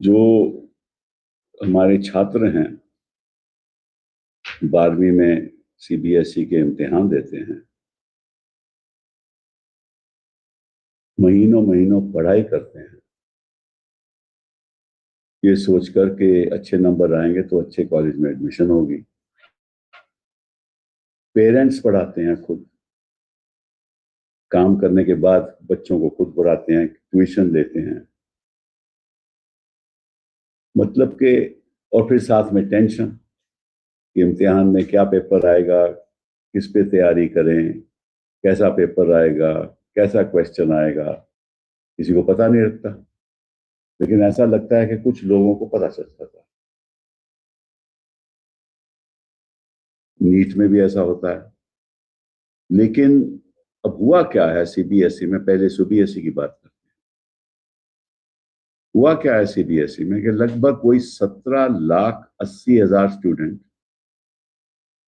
जो हमारे छात्र हैं 12वीं में सीबीएसई के इम्तिहान देते हैं, महीनों महीनों पढ़ाई करते हैं ये सोचकर के अच्छे नंबर आएंगे तो अच्छे कॉलेज में एडमिशन होगी। पेरेंट्स पढ़ाते हैं, खुद काम करने के बाद बच्चों को खुद पढ़ाते हैं, ट्यूशन लेते हैं, मतलब कि और फिर साथ में टेंशन कि इम्तिहान में क्या पेपर आएगा, किस पे तैयारी करें, कैसा पेपर आएगा, कैसा क्वेश्चन आएगा, किसी को पता नहीं लगता। लेकिन ऐसा लगता है कि कुछ लोगों को पता चलता था। नीट में भी ऐसा होता है। लेकिन अब हुआ क्या है सीबीएसई में, पहले सीबीएसई की बात करते हैं। हुआ क्या है सीबीएसई में कि लगभग कोई 17,80,000 स्टूडेंट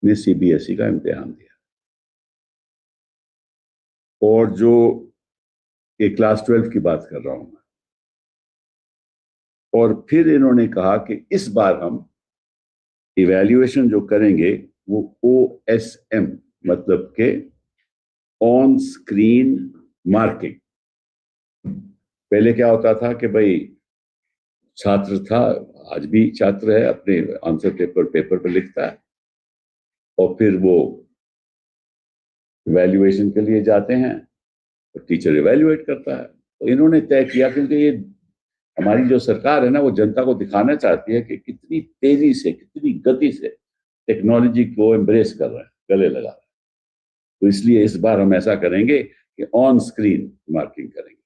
ने सीबीएसई का इम्तिहान दिया, और जो एक क्लास 12 की बात कर रहा हूं मैं। और फिर इन्होंने कहा कि इस बार हम इवैल्यूएशन जो करेंगे वो OSM, मतलब के ऑन स्क्रीन मार्किंग। पहले क्या होता था कि भाई छात्र था, आज भी छात्र है, अपने आंसर पेपर पर लिखता है और फिर वो इवैल्यूएशन के लिए जाते हैं तो टीचर इवैल्यूएट करता है। तो इन्होंने तय किया, क्योंकि ये हमारी जो सरकार है ना, वो जनता को दिखाना चाहती है कि कितनी तेजी से, कितनी गति से टेक्नोलॉजी को एम्ब्रेस कर रहे हैं, गले लगा रहे हैं। तो इसलिए इस बार हम ऐसा करेंगे कि ऑन स्क्रीन मार्किंग करेंगे।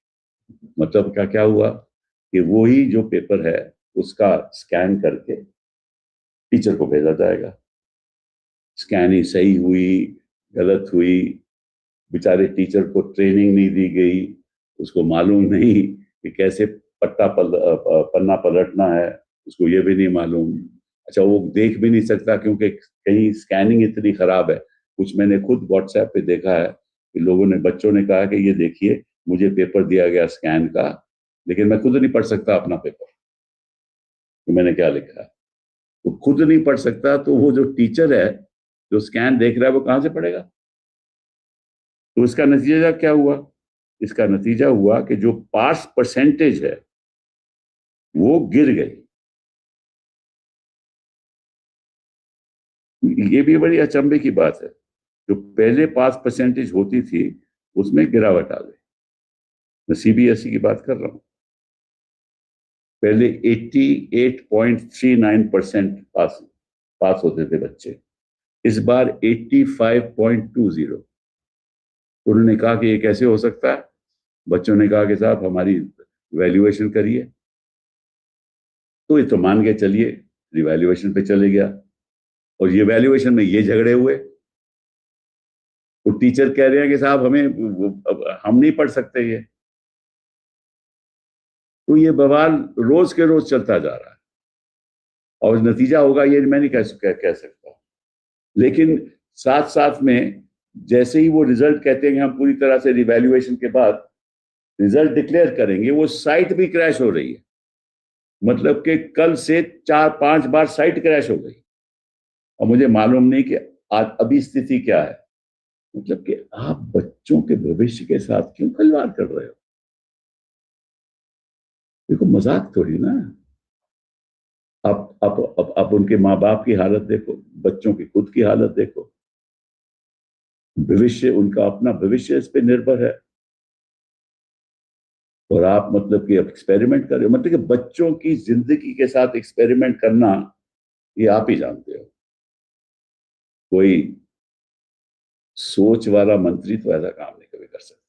मतलब क्या क्या हुआ कि वही जो पेपर है उसका स्कैन करके टीचर को भेजा जाएगा। स्कैनिंग सही हुई, गलत हुई, बेचारे टीचर को ट्रेनिंग नहीं दी गई, उसको मालूम नहीं कि कैसे पन्ना पलटना है, उसको ये भी नहीं मालूम। अच्छा, वो देख भी नहीं सकता क्योंकि कहीं स्कैनिंग इतनी खराब है। कुछ मैंने खुद व्हाट्सएप पे देखा है कि लोगों ने, बच्चों ने कहा कि ये देखिए मुझे पेपर दिया गया स्कैन का, लेकिन मैं खुद नहीं पढ़ सकता अपना पेपर कि मैंने क्या लिखा है। तो खुद नहीं पढ़ सकता तो वो जो टीचर है जो स्कैन देख रहा है वो कहां से पढ़ेगा। तो इसका नतीजा क्या हुआ? इसका नतीजा हुआ कि जो पास परसेंटेज है वो गिर गई। ये भी बड़ी अचंभे की बात है, जो पहले पास परसेंटेज होती थी उसमें गिरावट आ गई। मैं सीबीएसई की बात कर रहा हूं। पहले 88.39% पास होते थे बच्चे, इस बार 85.20। उन्होंने कहा कि ये कैसे हो सकता है। बच्चों ने कहा कि साहब हमारी वैल्यूएशन करिए। तो ये तो मान के चलिए रिवैल्यूएशन पे चले गया, और ये वैल्यूएशन में ये झगड़े हुए। तो टीचर कह रहे हैं कि साहब हम नहीं पढ़ सकते ये। तो ये बवाल रोज के रोज चलता जा रहा है, और नतीजा होगा ये मैं नहीं कह सकता। लेकिन साथ साथ में जैसे ही वो रिजल्ट कहते हैं कि हम पूरी तरह से रिवैल्यूएशन के बाद रिजल्ट डिक्लेयर करेंगे, वो साइट भी क्रैश हो रही है। मतलब कि कल से 4-5 बार साइट क्रैश हो गई, और मुझे मालूम नहीं कि आज अभी स्थिति क्या है। मतलब कि आप बच्चों के भविष्य के साथ क्यों खिलवाड़ कर रहे हो? देखो, मजाक थोड़ी ना। आप उनके माँ बाप की हालत देखो, बच्चों की खुद की हालत देखो। भविष्य, उनका अपना भविष्य इस पे निर्भर है, और आप मतलब कि अब एक्सपेरिमेंट कर रहे हो। मतलब कि बच्चों की जिंदगी के साथ एक्सपेरिमेंट करना, ये आप ही जानते हो। कोई सोच वाला मंत्री तो ऐसा काम नहीं कभी कर सकता।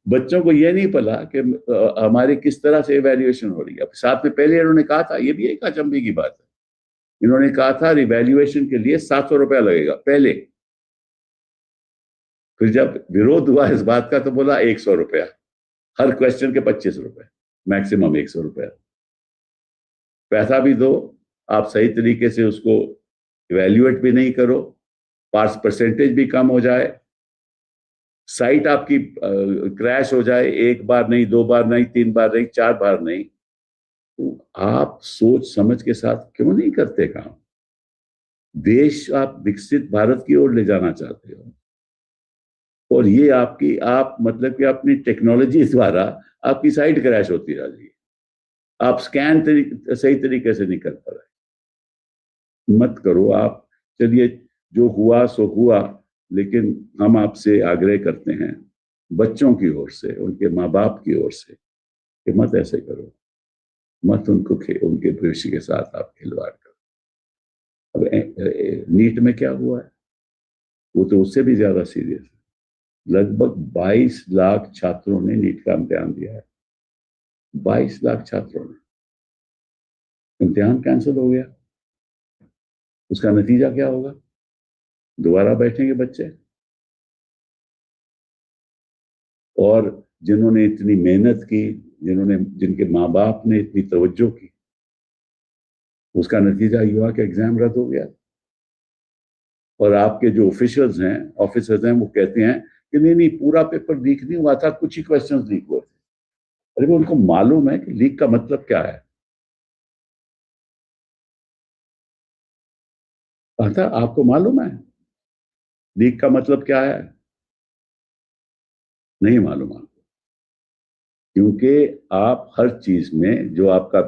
बच्चों को यह नहीं पता कि हमारी किस तरह से इवैल्यूएशन हो रही है। साथ में पहले इन्होंने कहा था, ये भी एक अचंभे की बात है, इन्होंने कहा था रिवैल्यूएशन के लिए 700 रुपया लगेगा पहले। फिर जब विरोध हुआ इस बात का तो बोला 100 रुपया, हर क्वेश्चन के 25 रुपए, मैक्सिमम 100 रुपया। पैसा भी दो, आप सही तरीके से उसको इवैल्यूएट भी नहीं करो, पास परसेंटेज भी कम हो जाए, साइट आपकी क्रैश हो जाए, एक बार नहीं, दो बार नहीं, तीन बार नहीं, चार बार नहीं, तो आप सोच समझ के साथ क्यों नहीं करते काम? देश आप विकसित भारत की ओर ले जाना चाहते हो, और ये आपकी आप मतलब कि अपनी टेक्नोलॉजी द्वारा आपकी साइट क्रैश होती जा रही है, आप स्कैन सही तरीके से नहीं कर पा रहे। मत करो आप। चलिए, जो हुआ सो हुआ, लेकिन हम आपसे आग्रह करते हैं, बच्चों की ओर से, उनके माँ बाप की ओर से, कि मत ऐसे करो, मत उनके भविष्य के साथ आप खिलवाड़ करो। अब नीट में क्या हुआ है, वो तो उससे भी ज्यादा सीरियस है। लगभग 22 लाख छात्रों ने नीट का इम्तिहान दिया है। 22 लाख छात्रों ने इम्तिहान कैंसिल हो गया। उसका नतीजा क्या होगा? दोबारा बैठेंगे बच्चे, और जिन्होंने इतनी मेहनत की, जिनके माँ बाप ने इतनी तवज्जो की, उसका नतीजा युवा के एग्जाम रद्द हो गया। और आपके जो ऑफिसर्स हैं, वो कहते हैं कि नहीं नहीं, पूरा पेपर लीक नहीं हुआ था, कुछ ही क्वेश्चंस लीक हुए थे। अरे वो उनको मालूम है कि लीक का मतलब क्या है? था आपको मालूम है लीक का मतलब क्या है? नहीं मालूम आपको, क्योंकि आप हर चीज में जो आपका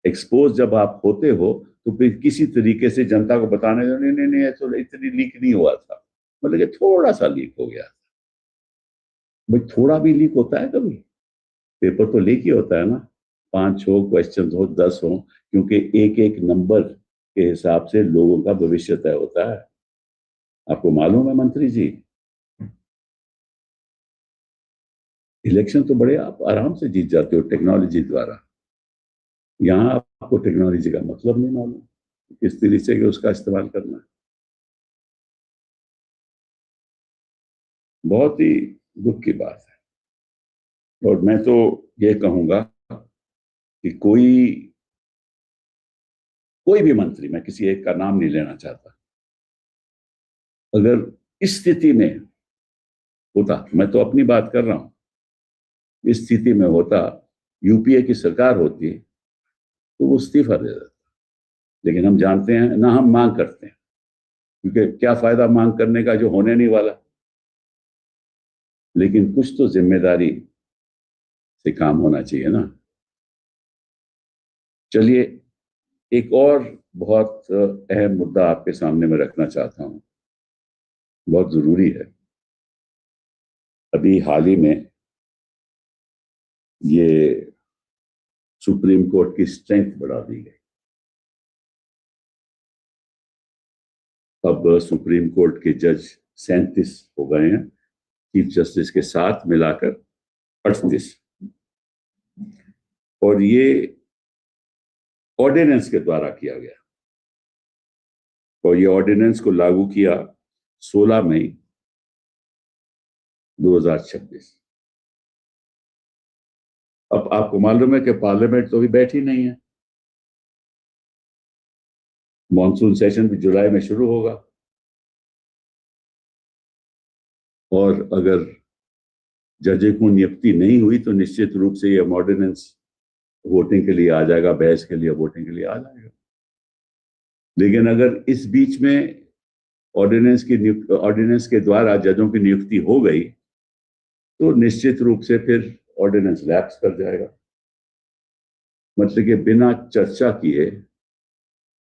एक्सपोज जब आप होते हो, तो फिर किसी तरीके से जनता को बताने दो, नहीं नहीं नहीं, तो इतनी लीक नहीं हुआ था, मतलब कि थोड़ा सा लीक हो गया। भाई थोड़ा भी लीक होता है कभी? पेपर तो लीक ही होता है ना, 5 हो, क्वेश्चन हो, 10 हो, क्योंकि एक एक नंबर के हिसाब से लोगों का भविष्य तय होता है। आपको मालूम है मंत्री जी, इलेक्शन तो बड़े आप आराम से जीत जाते हो टेक्नोलॉजी द्वारा। यहाँ आपको टेक्नोलॉजी का मतलब नहीं मालूम, किस तरीके से उसका इस्तेमाल करना है। बहुत ही दुख की बात है। और मैं तो ये कहूंगा कि कोई कोई भी मंत्री, मैं किसी एक का नाम नहीं लेना चाहता, अगर इस स्थिति में होता, मैं तो अपनी बात कर रहा हूं, इस स्थिति में होता, यूपीए की सरकार होती, तो वो इस्तीफा दे देता। लेकिन हम जानते हैं ना, हम मांग करते हैं, क्योंकि क्या फायदा मांग करने का जो होने नहीं वाला। लेकिन कुछ तो जिम्मेदारी से काम होना चाहिए ना। चलिए, एक और बहुत अहम मुद्दा आपके सामने मैं रखना चाहता हूं, बहुत जरूरी है। अभी हाल ही में ये सुप्रीम कोर्ट की स्ट्रेंथ बढ़ा दी गई। अब सुप्रीम कोर्ट के जज 37 हो गए हैं, चीफ जस्टिस के साथ मिलाकर 38। और ये ऑर्डिनेंस के द्वारा किया गया, और ये ऑर्डिनेंस को लागू किया 16 मई 2026। अब आपको मालूम है कि पार्लियामेंट तो अभी बैठी नहीं है, मॉनसून सेशन भी जुलाई में शुरू होगा, और अगर जजें को नियुक्ति नहीं हुई तो निश्चित रूप से ये ऑर्डिनेंस वोटिंग के लिए आ जाएगा, बहस के लिए, वोटिंग के लिए आ जाएगा। लेकिन अगर इस बीच में ऑर्डिनेंस के द्वारा जजों की नियुक्ति हो गई, तो निश्चित रूप से फिर ऑर्डिनेंस लैप्स कर जाएगा। मतलब कि बिना चर्चा किए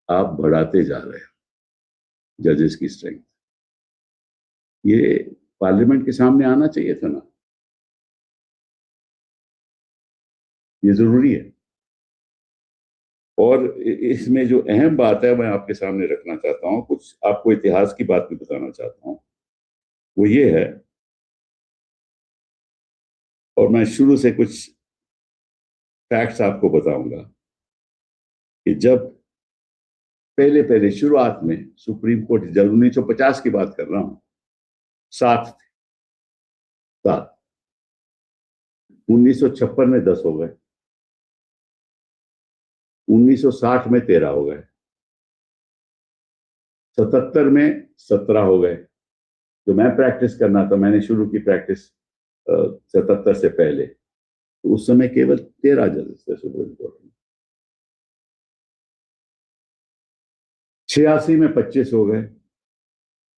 आप बढ़ाते जा रहे हो जजेस की स्ट्रेंथ। ये पार्लियामेंट के सामने आना चाहिए था ना, ये जरूरी है। और इसमें जो अहम बात है, मैं आपके सामने रखना चाहता हूं, कुछ आपको इतिहास की बात भी बताना चाहता हूं। वो ये है, और मैं शुरू से कुछ फैक्ट्स आपको बताऊंगा, कि जब पहले पहले शुरुआत में सुप्रीम कोर्ट, जब 1950 की बात कर रहा हूं, 7 थे, 7। 1956 में 10 हो गए, 1960 में 13 हो गए, 77 में 17 हो गए, जो मैं प्रैक्टिस करना था, मैंने शुरू की प्रैक्टिस 77 से पहले, तो उस समय केवल 13 जजेस थे सुप्रीम कोर्ट में। 86 में 25 हो गए,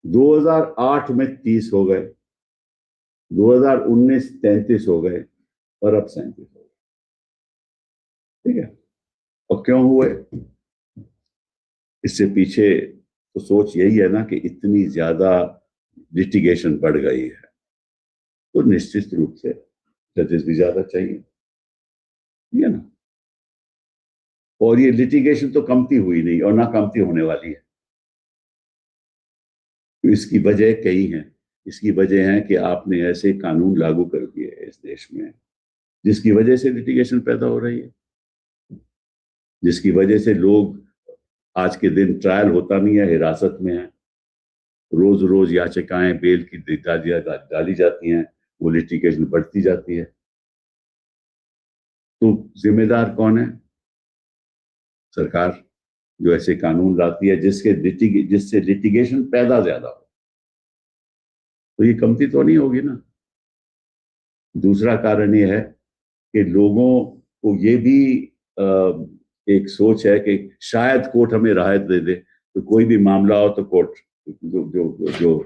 2008 में 30 हो गए, 2019 33 हो गए, और अब 37 हो गए। ठीक है, और क्यों हुए? इससे पीछे तो सोच यही है ना कि इतनी ज्यादा लिटिगेशन बढ़ गई है, तो निश्चित रूप से जजेस भी ज्यादा चाहिए, ठीक है ना। और ये लिटिगेशन तो कमती हुई नहीं और ना कमती होने वाली है। तो इसकी वजह कई हैं। इसकी वजह है कि आपने ऐसे कानून लागू कर दिए इस देश में जिसकी वजह से लिटिगेशन पैदा हो रही है, जिसकी वजह से लोग आज के दिन ट्रायल होता नहीं है, हिरासत में है, रोज रोज याचिकाएं बेल की डाली जाती हैं, वो लिटिगेशन बढ़ती जाती है। तो जिम्मेदार कौन है? सरकार, जो ऐसे कानून लाती है जिससे लिटिगेशन पैदा ज्यादा हो। तो ये कमती तो नहीं होगी ना। दूसरा कारण ये है कि लोगों को ये भी एक सोच है कि शायद कोर्ट हमें राहत दे दे, तो कोई भी मामला हो तो कोर्ट, जो जो जो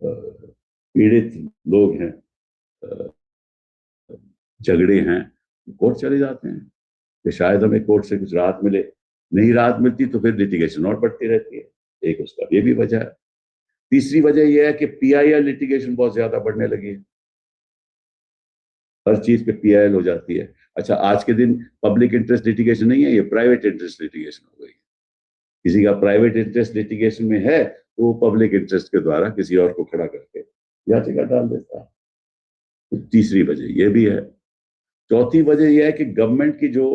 पीड़ित लोग हैं, झगड़े हैं, कोर्ट चले जाते हैं कि शायद हमें कोर्ट से कुछ राहत मिले। नहीं राहत मिलती तो फिर लिटिगेशन और बढ़ती रहती है। एक उसका ये भी वजह है। तीसरी वजह यह है कि पीआईएल लिटिगेशन बहुत ज्यादा बढ़ने लगी है। हर चीज पे पीआईएल हो जाती है। अच्छा, आज के दिन पब्लिक इंटरेस्ट लिटिगेशन नहीं है, ये प्राइवेट इंटरेस्ट लिटिगेशन हो गई। किसी का प्राइवेट इंटरेस्ट लिटिगेशन में है तो वो पब्लिक इंटरेस्ट के द्वारा किसी और को खड़ा करके याचिका डाल देता है। तो तीसरी वजह यह भी है। चौथी वजह यह है कि गवर्नमेंट की जो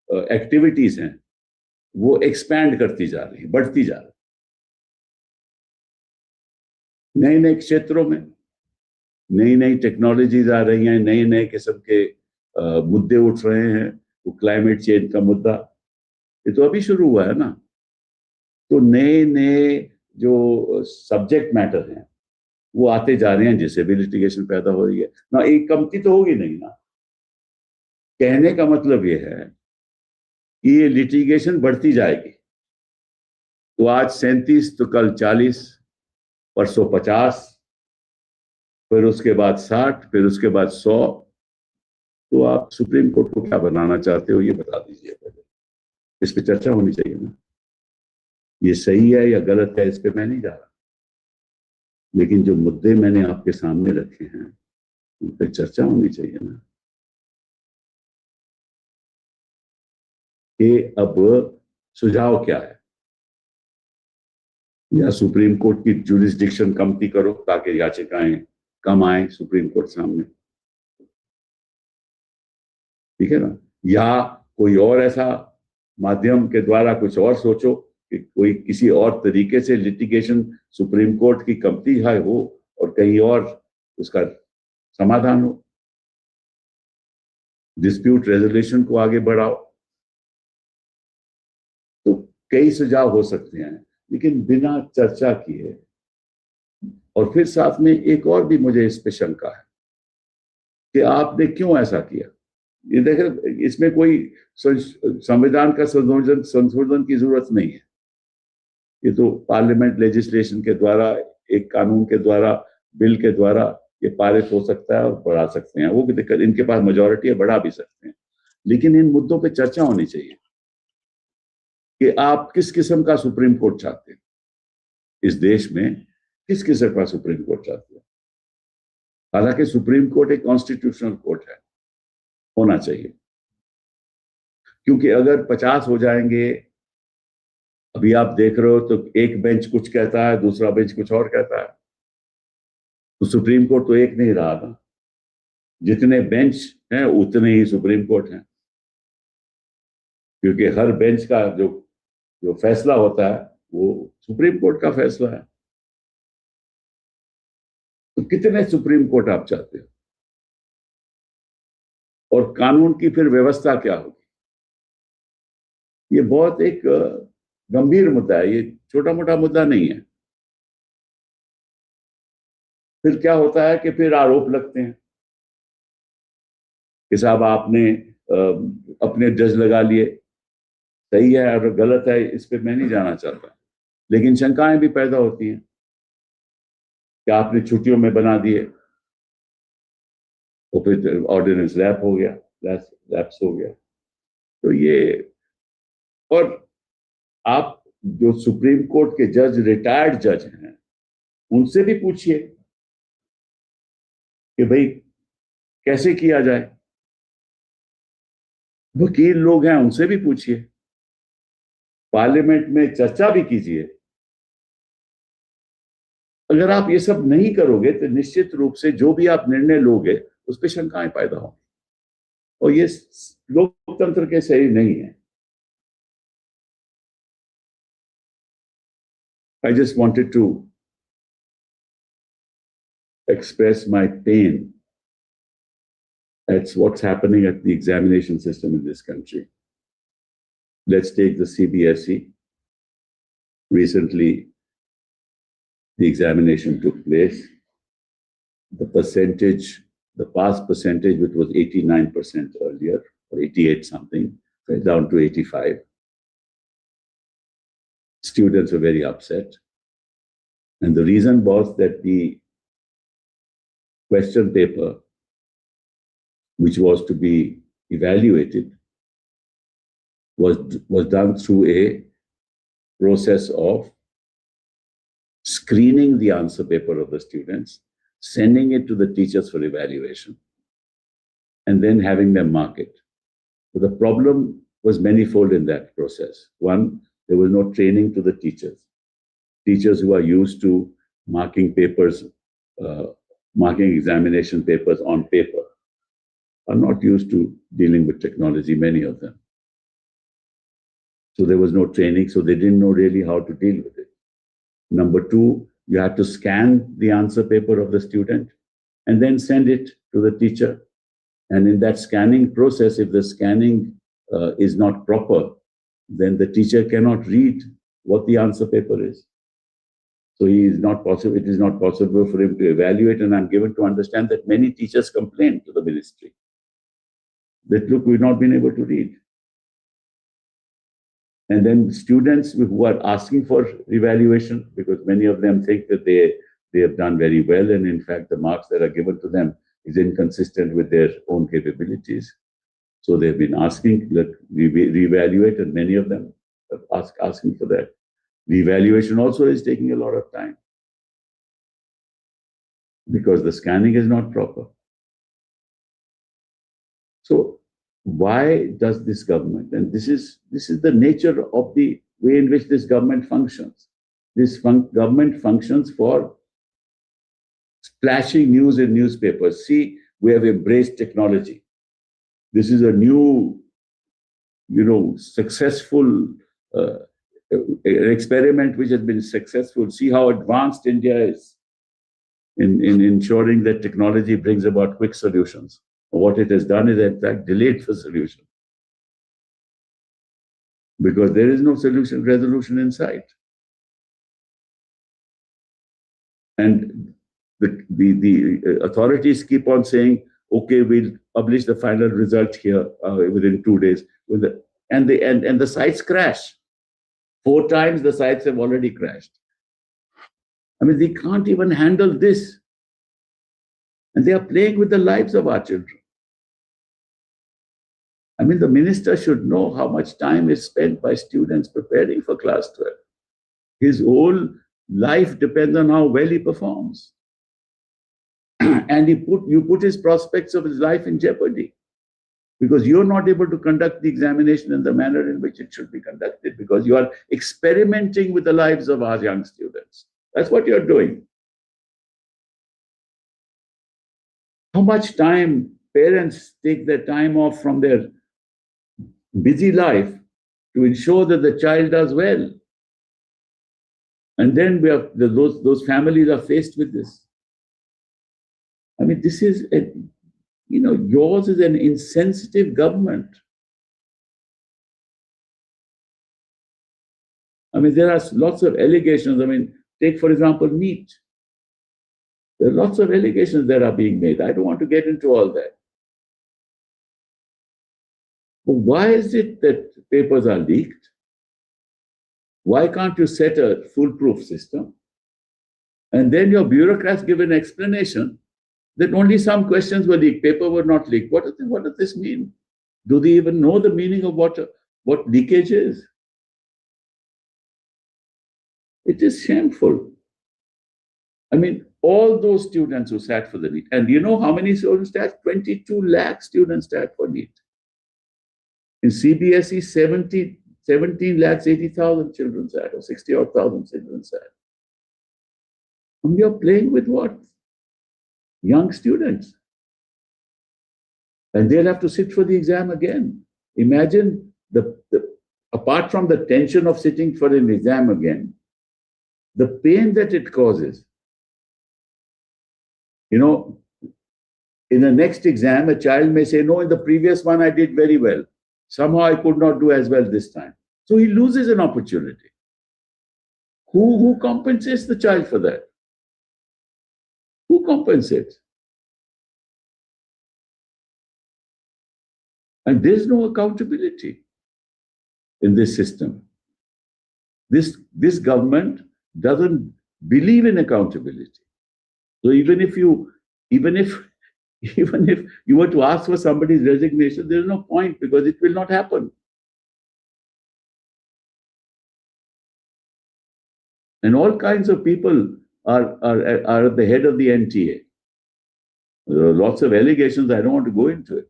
एक्टिविटीज हैं वो एक्सपैंड करती जा रही, बढ़ती जा रही, नए नए क्षेत्रों में नई नई टेक्नोलॉजीज आ रही हैं, नए नए किस्म के मुद्दे उठ रहे हैं। वो क्लाइमेट चेंज का मुद्दा, ये तो अभी शुरू हुआ है ना। तो नए नए जो सब्जेक्ट मैटर हैं वो आते जा रहे हैं, जिससे भी लिटिगेशन पैदा हो रही है ना। एक कमती तो होगी नहीं ना। कहने का मतलब ये है कि ये लिटिगेशन बढ़ती जाएगी। तो आज 37, तो कल 40, परसों 50, फिर उसके बाद 60, फिर उसके बाद 100। तो आप सुप्रीम कोर्ट को क्या बनाना चाहते हो, ये बता दीजिए पहले। इस पे चर्चा होनी चाहिए ना। ये सही है या गलत है, इस पे मैं नहीं जा रहा, लेकिन जो मुद्दे मैंने आपके सामने रखे हैं उन पर चर्चा होनी चाहिए ना। कि अब सुझाव क्या है? या सुप्रीम कोर्ट की जुरिस्डिक्शन कमती करो ताकि याचिकाएं कम आए सुप्रीम कोर्ट सामने, ठीक है ना। या कोई और ऐसा माध्यम के द्वारा कुछ और सोचो कि कोई किसी और तरीके से लिटिगेशन सुप्रीम कोर्ट की कमती है हो और कहीं और उसका समाधान हो। डिस्प्यूट रेजोल्यूशन को आगे बढ़ाओ। तो कई सुझाव हो सकते हैं, लेकिन बिना चर्चा किए। और फिर साथ में एक और भी मुझे इस पे शंका है कि आपने क्यों ऐसा किया। ये देखें, इसमें कोई संविधान का संशोधन की जरूरत नहीं है। ये तो पार्लियामेंट लेजिस्लेशन के द्वारा, एक कानून के द्वारा, बिल के द्वारा ये पारित हो सकता है और बढ़ा सकते हैं। वो भी दिक्कत, इनके पास मेजोरिटी है, बढ़ा भी सकते हैं। लेकिन इन मुद्दों पे चर्चा होनी चाहिए कि आप किस किस्म का सुप्रीम कोर्ट चाहते हैं। इस देश में किस किस्म का सुप्रीम कोर्ट चाहते हैं? हालांकि सुप्रीम कोर्ट एक कॉन्स्टिट्यूशनल कोर्ट है, होना चाहिए। क्योंकि अगर 50 हो जाएंगे, अभी आप देख रहे हो तो एक बेंच कुछ कहता है, दूसरा बेंच कुछ और कहता है, तो सुप्रीम कोर्ट तो एक नहीं रहा ना। जितने बेंच हैं उतने ही सुप्रीम कोर्ट हैं, क्योंकि हर बेंच का जो जो फैसला होता है वो सुप्रीम कोर्ट का फैसला है। तो कितने सुप्रीम कोर्ट आप चाहते हो? और कानून की फिर व्यवस्था क्या होगी? ये बहुत एक गंभीर मुद्दा है, ये छोटा मोटा मुद्दा नहीं है। फिर क्या होता है कि फिर आरोप लगते हैं कि साहब आपने अपने जज लगा लिए, सही है और गलत है इस पे मैं नहीं जाना चाहता, लेकिन शंकाएं भी पैदा होती हैं कि आपने छुट्टियों में बना दिए, तो फिर ऑर्डिनेंस लैप हो गया, लैप्स हो गया। तो ये, और आप जो सुप्रीम कोर्ट के जज, रिटायर्ड जज हैं, उनसे भी पूछिए कि भाई कैसे किया जाए। वकील लोग हैं, उनसे भी पूछिए, पार्लियामेंट में चर्चा भी कीजिए। अगर आप ये सब नहीं करोगे तो निश्चित रूप से जो भी आप निर्णय लोगे उस पर शंकाएं पैदा होंगी, और ये लोकतंत्र के सही नहीं है। I just wanted to express my pain at what's happening at the examination system in this country. Let's take the CBSE. Recently, the examination took place. The percentage, the pass percentage, which was 89% earlier, or 88 something, fell down to 85. Students were very upset. And the reason was that the question paper, which was to be evaluated, was done through a process of screening the answer paper of the students, sending it to the teachers for evaluation, and then having them mark it. So the problem was manifold in that process. One, there was no training to the teachers. Teachers who are used to marking papers, marking examination papers on paper, are not used to dealing with technology, many of them. So there was no training, so they didn't know really how to deal with it. Number two, you had to scan the answer paper of the student and then send it to the teacher. And in that scanning process, if the scanning is not proper, then the teacher cannot read what the answer paper is. So it is not possible for him to evaluate. And I'm given to understand that many teachers complained to the ministry that, look, we've not been able to read. And then students who are asking for evaluation, because many of them think that they have done very well, and in fact, the marks that are given to them is inconsistent with their own capabilities. So they've been asking that we reevaluate, and many of them are asking for that. Reevaluation also is taking a lot of time because the scanning is not proper. So why does this government, and this is the nature of the way in which this government functions. This government functions for splashing news in newspapers. See, we have embraced technology. This is a new, successful experiment which has been successful. See how advanced India is in ensuring that technology brings about quick solutions. What it has done is, in fact, delayed the solution, because there is no resolution in sight. And the authorities keep on saying, okay, we'll publish the final result here within 2 days. And the sites crash. 4 times the sites have already crashed. I mean, they can't even handle this. And they are playing with the lives of our children. I mean, the minister should know how much time is spent by students preparing for class 12. His whole life depends on how well he performs. And you put his prospects of his life in jeopardy, because you're not able to conduct the examination in the manner in which it should be conducted, because you are experimenting with the lives of our young students. That's what you're doing. How much time parents take their time off from their busy life to ensure that the child does well. And then those families are faced with this. I mean, this is, yours is an insensitive government. I mean, there are lots of allegations. I mean, take, for example, NEET. There are lots of allegations that are being made. I don't want to get into all that. But why is it that papers are leaked? Why can't you set a foolproof system? And then your bureaucrats give an explanation that only some questions were leaked, paper were not leaked. What does this mean? Do they even know the meaning of what leakage is? It is shameful. I mean, all those students who sat for the NEET, and you know how many students sat? 22 lakh students sat for NEET. In CBSE, 17 lakhs 80,000 children sat, or 60-odd thousand children sat. And you're playing with what? Young students. And they'll have to sit for the exam again. Imagine apart from the tension of sitting for an exam again, the pain that it causes. You know, in the next exam, a child may say, no, in the previous one I did very well. Somehow I could not do as well this time. So he loses an opportunity. Who compensates the child for that? Who compensates? And there's no accountability in this system. This government doesn't believe in accountability. So even if you were to ask for somebody's resignation, there's no point because it will not happen. And all kinds of people are at the head of the NTA. There are lots of allegations. I don't want to go into it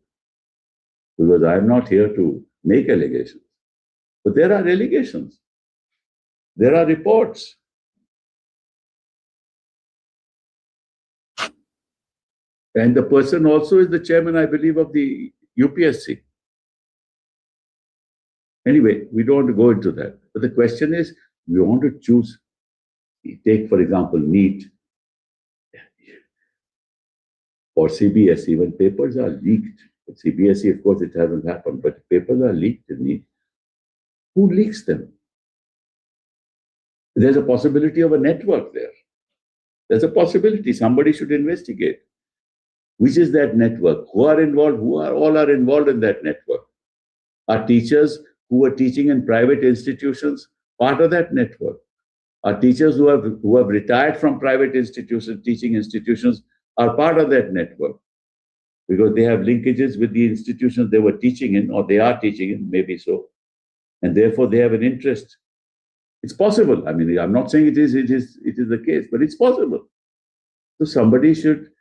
because I'm not here to make allegations. But there are allegations. There are reports. And the person also is the chairman, I believe, of the UPSC. Anyway, we don't want to go into that. But the question is, we want to choose. Take, for example, NEET or CBSE. When papers are leaked, at CBSE, of course, it hasn't happened, but papers are leaked in NEET. Who leaks them? There's a possibility of a network there. There's a possibility. Somebody should investigate. Which is that network? Who are involved? All are involved in that network? Are teachers who are teaching in private institutions part of that network? Are teachers who have retired from private institutions, teaching institutions, are part of that network? Because they have linkages with the institutions they were teaching in, or they are teaching in, maybe so. And therefore they have an interest. It's possible. I mean, I'm not saying it is the case, but it's possible. So somebody should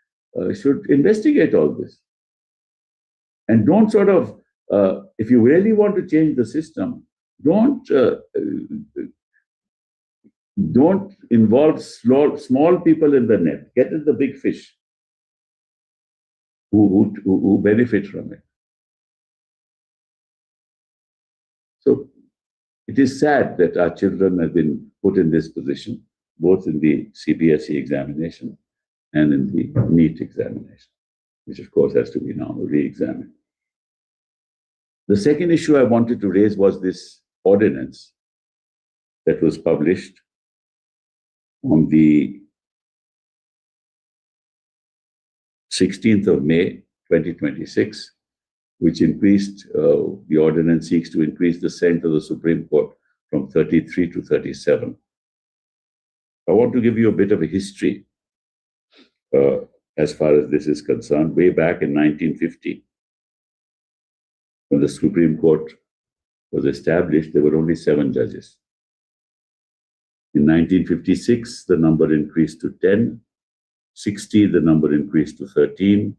investigate all this. And don't sort of, if you really want to change the system, don't involve small people in the net. Get at the big fish who benefit from it. So it is sad that our children have been put in this position, both in the CBSE examination and in the NEET examination, which of course has to be now re-examined. The second issue I wanted to raise was this ordinance that was published on the 16th of May, 2026, which increased, the ordinance seeks to increase the Senate of the Supreme Court from 33 to 37. I want to give you a bit of a history as far as this is concerned. Way back in 1950, when the Supreme Court was established, there were only 7 judges. In 1956, the number increased to 10. 60, the number increased to 13.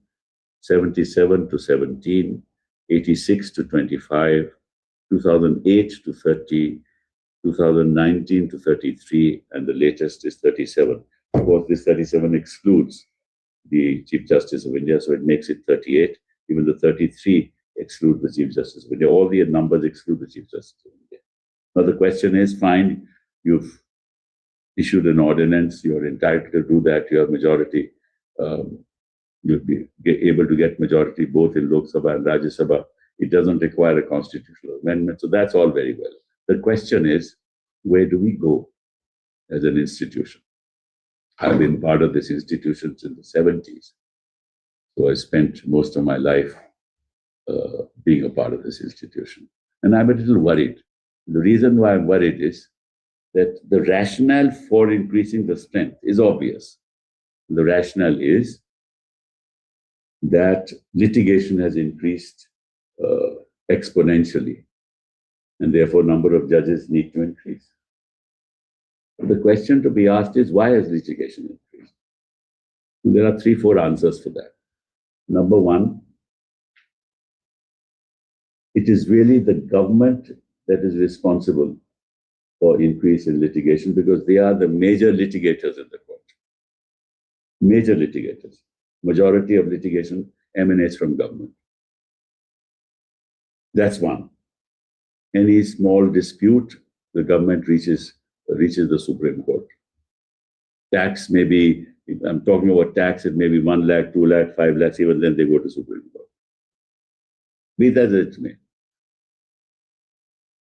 77 to 17. 86 to 25. 2008 to 30. 2019 to 33. And the latest is 37. Of course, this 37 excludes the Chief Justice of India, so it makes it 38. Even the 33 exclude the Chief Justice of India. All the numbers exclude the Chief Justice of India. Now the question is, fine, you've issued an ordinance, you're entitled to do that, you have majority, you'll be able to get majority both in Lok Sabha and Rajya Sabha. It doesn't require a constitutional amendment, so that's all very well. The question is, where do we go as an institution? I've been part of this institution since the 70s. So I spent most of my life being a part of this institution. And I'm a little worried. The reason why I'm worried is that the rationale for increasing the strength is obvious. The rationale is that litigation has increased exponentially, and therefore number of judges need to increase. The question to be asked is, why has litigation increased? And there are 3-4 answers for that. Number one, it is really the government that is responsible for increase in litigation because they are the major litigators in the court. Major litigators. Majority of litigation emanates from government. That's one. Any small dispute, the government reaches the Supreme Court. Tax may be, if I'm talking about tax, it may be 1 lakh, 2 lakh, 5 lakhs, even then they go to Supreme Court. Be that as it may.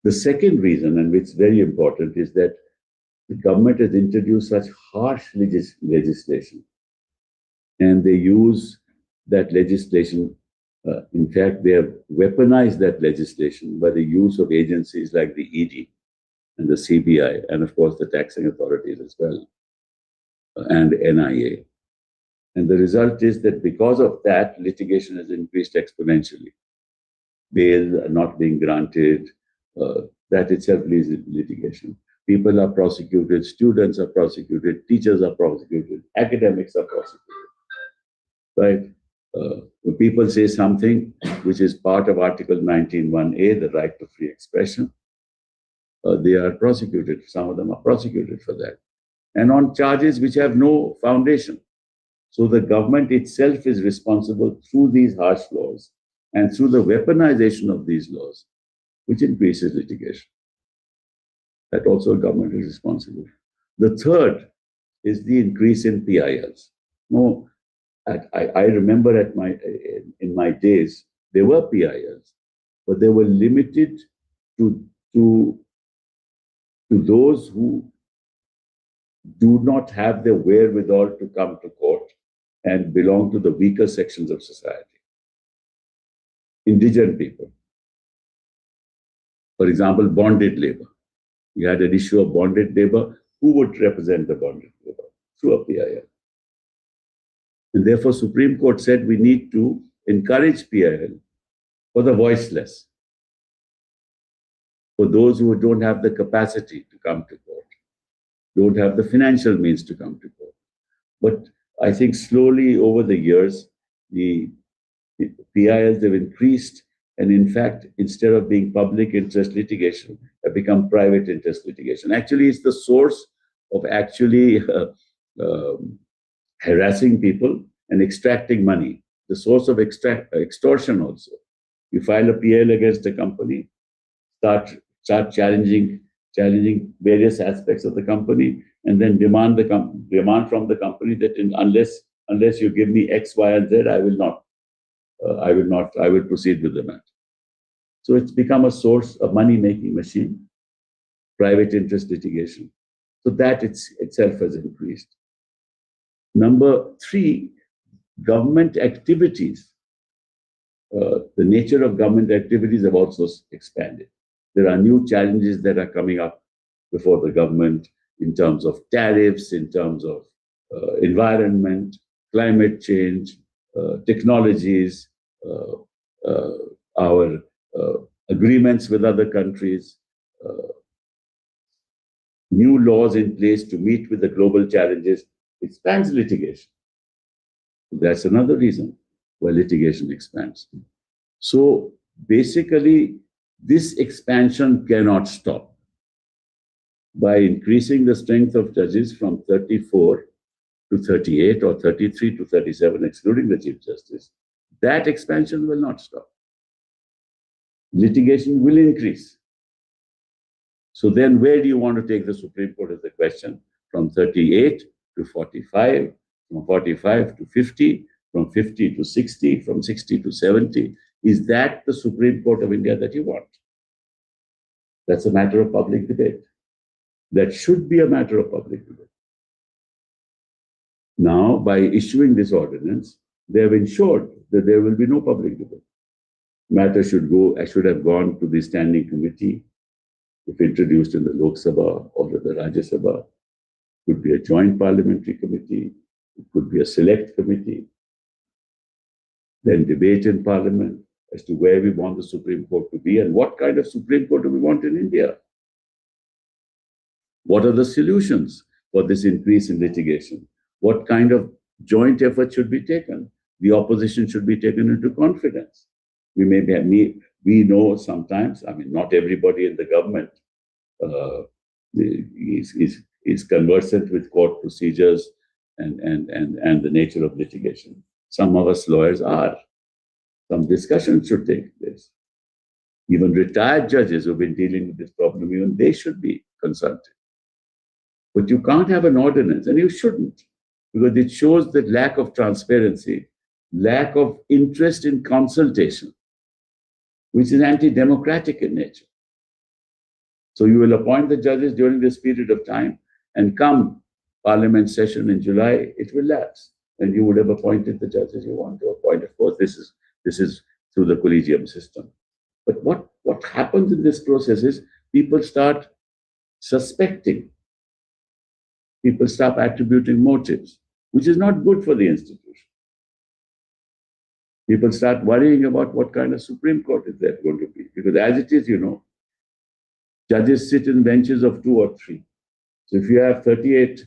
The second reason, and which is very important, is that the government has introduced such harsh legislation, and they use that legislation. In fact, they have weaponized that legislation by the use of agencies like the ED and the CBI, and of course the taxing authorities as well, and NIA. And the result is that because of that, litigation has increased exponentially. Bail not being granted, that itself leads to litigation. People are prosecuted, students are prosecuted, teachers are prosecuted, academics are prosecuted, right? When people say something which is part of Article 19(1)(a), the right to free expression, they are prosecuted. Some of them are prosecuted for that, and on charges which have no foundation. So the government itself is responsible through these harsh laws and through the weaponization of these laws, which increases litigation. That also government is responsible. The third is the increase in PILs. No, I remember in my days, there were PILs, but they were limited to those who do not have the wherewithal to come to court and belong to the weaker sections of society. Indigent people. For example, bonded labor. You had an issue of bonded labor. Who would represent the bonded labor? Through a PIL. And therefore, Supreme Court said we need to encourage PIL for the voiceless, for those who don't have the capacity to come to court, don't have the financial means to come to court. But I think slowly over the years, the PILs have increased, and in fact, instead of being public interest litigation, have become private interest litigation. Actually, it's the source of actually harassing people and extracting money, the source of extortion also. You file a PIL against a company, start challenging various aspects of the company, and then demand from the company that unless you give me X, Y, and Z, I will proceed with the matter. So it's become a source of money-making machine, private interest litigation. So that itself has increased. Number 3, government activities. The nature of government activities have also expanded. There are new challenges that are coming up before the government in terms of tariffs, in terms of environment, climate change, technologies, our agreements with other countries, new laws in place to meet with the global challenges. Expands litigation. That's another reason why litigation expands. So basically, this expansion cannot stop. By increasing the strength of judges from 34 to 38 or 33 to 37, excluding the Chief Justice, that expansion will not stop. Litigation will increase. So then where do you want to take the Supreme Court is the question. From 38 to 45, from 45 to 50, from 50 to 60, from 60 to 70. Is that the Supreme Court of India that you want? That's a matter of public debate. That should be a matter of public debate. Now, by issuing this ordinance, they have ensured that there will be no public debate. Matter should have gone to the standing committee, if introduced in the Lok Sabha or the Rajya Sabha. It could be a joint parliamentary committee, it could be a select committee, then debate in parliament as to where we want the Supreme Court to be and what kind of Supreme Court do we want in India. What are the solutions for this increase in litigation? What kind of joint effort should be taken? The opposition should be taken into confidence. We know sometimes, I mean, not everybody in the government is conversant with court procedures and the nature of litigation. Some of us lawyers are. Some discussion should take place. Even retired judges who've been dealing with this problem, even they should be consulted. But you can't have an ordinance, and you shouldn't, because it shows the lack of transparency, lack of interest in consultation, which is anti-democratic in nature. So you will appoint the judges during this period of time, and come Parliament session in July, it will lapse, and you would have appointed the judges you want to appoint. Of course, this is through the collegium system. But what happens in this process is people start suspecting. People start attributing motives, which is not good for the institution. People start worrying about what kind of Supreme Court is there going to be. Because as it is, judges sit in benches of 2 or 3. So if you have 38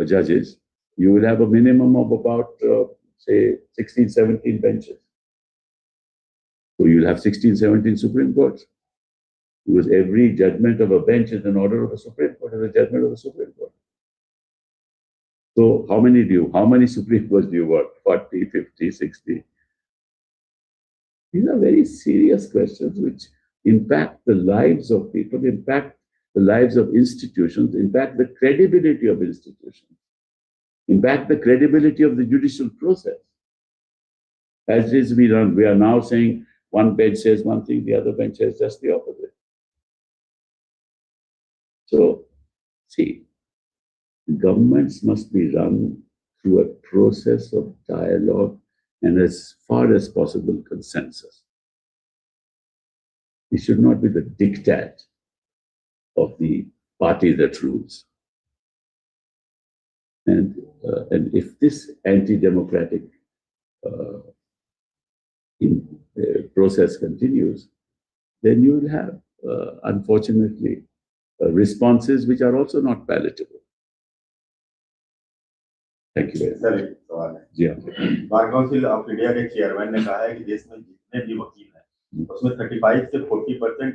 judges, you will have a minimum of about, say, 16, 17 benches. So you'll have 16, 17 Supreme Courts. Because every judgment of a bench is an order of a Supreme Court, is a judgment of a Supreme Court. So how many Supreme Courts do you want? 40, 50, 60? These are very serious questions which impact the lives of people, impact the lives of institutions, impact the credibility of institutions, impact the credibility of the judicial process. As it is, we are now saying one bench says one thing, the other bench says just the opposite. So, see, governments must be run through a process of dialogue and as far as possible consensus. It should not be the diktat of the party that rules. And if this anti-democratic process continues, then you will have, unfortunately, responses which are also not palatable. Thank you very much. Sir एक सवाल है जी हाँ bar council of India के chairman ने कहा है कि देश में जितने भी वकील हैं उसमें 35 से 40%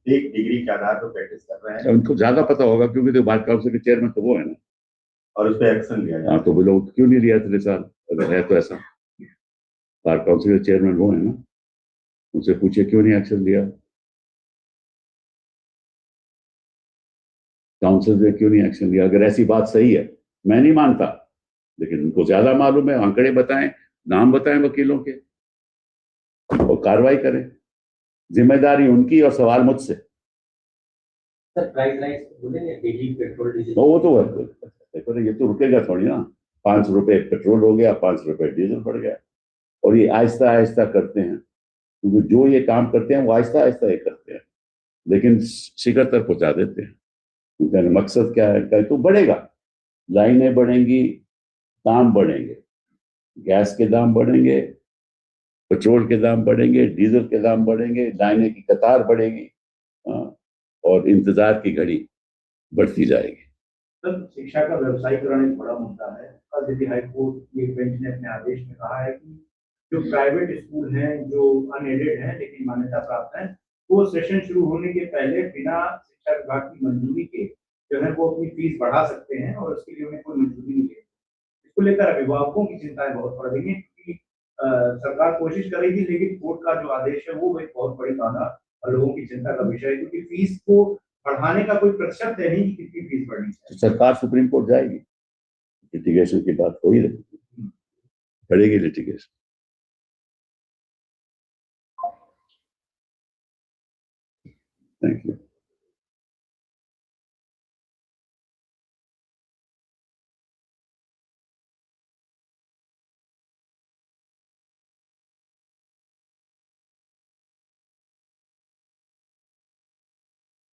एक डिग्री के आधार पर प्रैक्टिस कर रहे हैं। उनको ज्यादा पता होगा क्योंकि तो बार काउंसिल के चेयरमैन तो वो है ना, और उस पर एक्शन लिया जाए। तो वो लोग क्यों नहीं लिया इतने साल? अगर है तो ऐसा, बार काउंसिल के चेयरमैन वो है ना, उनसे पूछिए क्यों नहीं एक्शन लिया, काउंसिल ने क्यों नहीं एक्शन लिया। अगर ऐसी बात सही है, मैं नहीं मानता, लेकिन उनको ज्यादा मालूम है, आंकड़े बताएं, नाम बताएं वकीलों के और कार्रवाई करें। जिम्मेदारी उनकी और सवाल मुझसे। वो तो देखो ये तो रुकेगा थोड़ी ना, 5 रुपए पेट्रोल हो गया, 5 रुपए डीजल बढ़ गया, और ये आहिस्ता आहिस्ता करते हैं, क्योंकि जो ये काम करते हैं वो आहिस्ता आहिस्ता ये करते हैं, लेकिन शिखर तक पहुंचा देते हैं। उनका मकसद क्या है? तो बढ़ेगा, लाइनें बढ़ेंगी, दाम बढ़ेंगे, गैस के दाम बढ़ेंगे, पेट्रोल के दाम बढ़ेंगे, डीजल के दाम बढ़ेंगे, लाइनें की कतार बढ़ेगी, और इंतजार की घड़ी बढ़ती जाएगी। सर, शिक्षा का व्यवसायीकरण एक बड़ा मुद्दा है। कल दिल्ली हाईकोर्ट की एक बेंच ने अपने आदेश में कहा है कि जो प्राइवेट स्कूल हैं, जो अनएडेड हैं लेकिन मान्यता प्राप्त हैं, वो सेशन शुरू होने के पहले बिना शिक्षा विभाग की मंजूरी के जो है वो अपनी फीस बढ़ा सकते हैं, और उसके लिए उन्हें कोई मंजूरी नहीं है। इसको लेकर अभिभावकों की चिंताएं बहुत बढ़ रही हैं, क्योंकि सरकार कोशिश कर रही थी, लेकिन कोर्ट का जो आदेश है वो एक बहुत बड़ी बाधा और लोगों की चिंता का विषय है, क्योंकि फीस को बढ़ाने का कोई प्रतिशत है नहीं कि कितनी फीस बढ़नी चाहिए। सरकार सुप्रीम कोर्ट जाएगी, लिटिगेशन की बात हो ही रही, बढ़ेगी लिटिगेशन। Thank you.